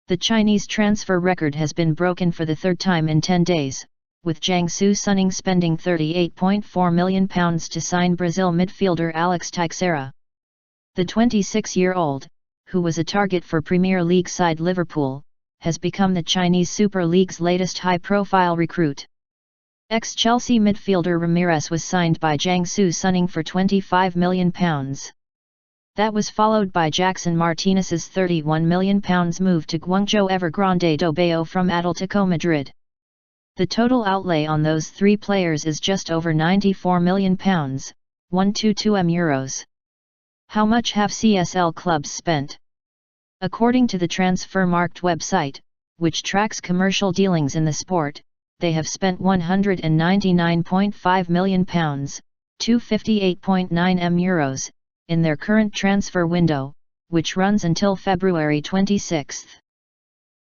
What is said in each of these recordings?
The Chinese transfer record has been broken for the third time in 10 days, with Jiangsu Suning spending £38.4 million to sign Brazil midfielder Alex Teixeira. The 26-year-old, who was a target for Premier League side Liverpool, has become the Chinese Super League's latest high-profile recruit. Ex-Chelsea midfielder Ramires was signed by Jiangsu Suning for £25 million. That was followed by Jackson Martinez's £31 million move to Guangzhou Evergrande Taobao from Atletico Madrid. The total outlay on those three players is just over £94 million, €122 million. How much have CSL clubs spent? According to the Transfermarkt website, which tracks commercial dealings in the sport, they have spent €199.5 million, €258.9 million, in their current transfer window, which runs until February 26.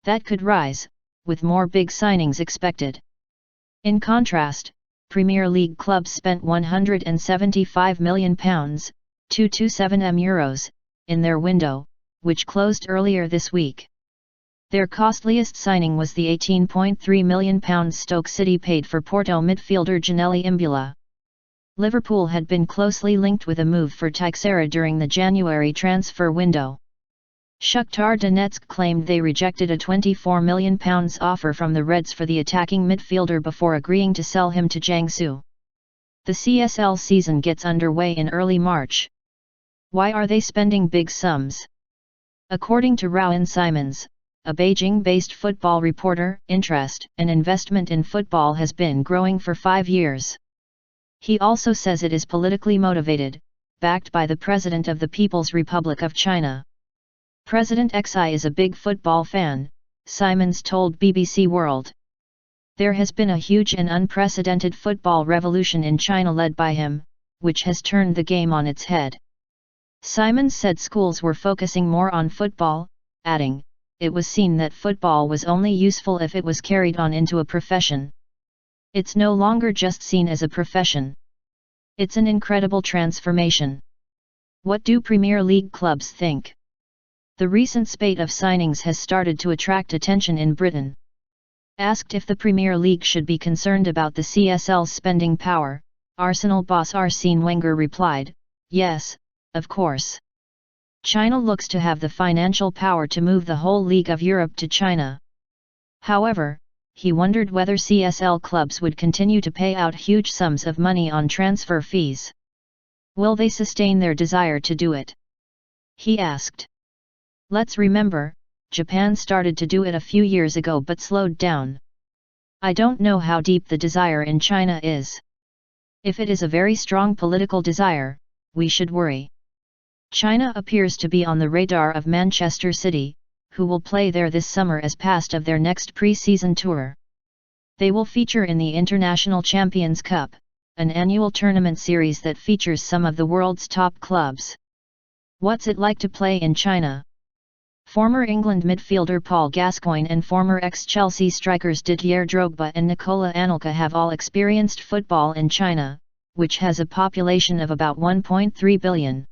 That could rise, with more big signings expected. In contrast, Premier League clubs spent £175 million, €227 million, in their window, which closed earlier this week. Their costliest signing was the £18.3 million Stoke City paid for Porto midfielder Giannelli Imbula. Liverpool had been closely linked with a move for Teixeira during the January transfer window. Shakhtar Donetsk claimed they rejected a £24 million offer from the Reds for the attacking midfielder before agreeing to sell him to Jiangsu. The CSL season gets underway in early March. Why are they spending big sums? According to Rowan Simons, a Beijing-based football reporter, interest and investment in football has been growing for 5 years. He also says it is politically motivated, backed by the President of the People's Republic of China. President Xi is a big football fan, Simons told BBC World. There has been a huge and unprecedented football revolution in China led by him, which has turned the game on its head. Simons said schools were focusing more on football, adding, it was seen that football was only useful if it was carried on into a profession. It's no longer just seen as a profession. It's an incredible transformation. What do Premier League clubs think? The recent spate of signings has started to attract attention in Britain. Asked if the Premier League should be concerned about the CSL's spending power, Arsenal boss Arsene Wenger replied, yes, of course. China looks to have the financial power to move the whole League of Europe to China. However, he wondered whether CSL clubs would continue to pay out huge sums of money on transfer fees. Will they sustain their desire to do it? He asked. Let's remember, Japan started to do it a few years ago but slowed down. I don't know how deep the desire in China is. If it is a very strong political desire, we should worry. China appears to be on the radar of Manchester City, who will play there this summer as part of their next pre-season tour. They will feature in the International Champions Cup, an annual tournament series that features some of the world's top clubs. What's it like to play in China? Former England midfielder Paul Gascoigne and former ex-Chelsea strikers Didier Drogba and Nicola Anelka have all experienced football in China, which has a population of about 1.3 billion.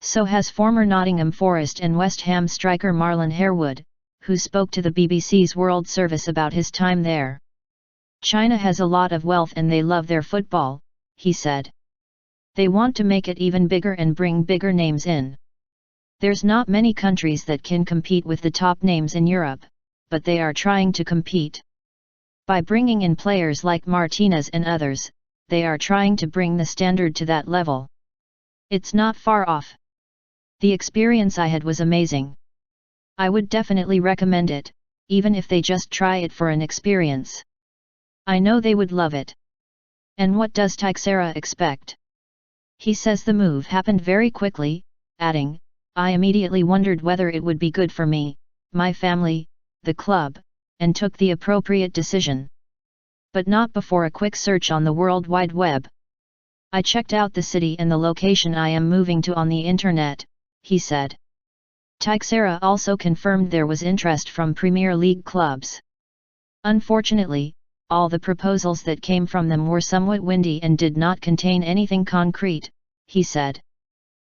So has former Nottingham Forest and West Ham striker Marlon Harewood, who spoke to the BBC's World Service about his time there. China has a lot of wealth and they love their football, he said. They want to make it even bigger and bring bigger names in. There's not many countries that can compete with the top names in Europe, but they are trying to compete. By bringing in players like Martinez and others, they are trying to bring the standard to that level. It's not far off. The experience I had was amazing. I would definitely recommend it, even if they just try it for an experience. I know they would love it. And what does Teixeira expect? He says the move happened very quickly, adding, I immediately wondered whether it would be good for me, my family, the club, and took the appropriate decision. But not before a quick search on the World Wide Web. I checked out the city and the location I am moving to on the internet, he said. Teixeira also confirmed there was interest from Premier League clubs. Unfortunately, all the proposals that came from them were somewhat windy and did not contain anything concrete, he said.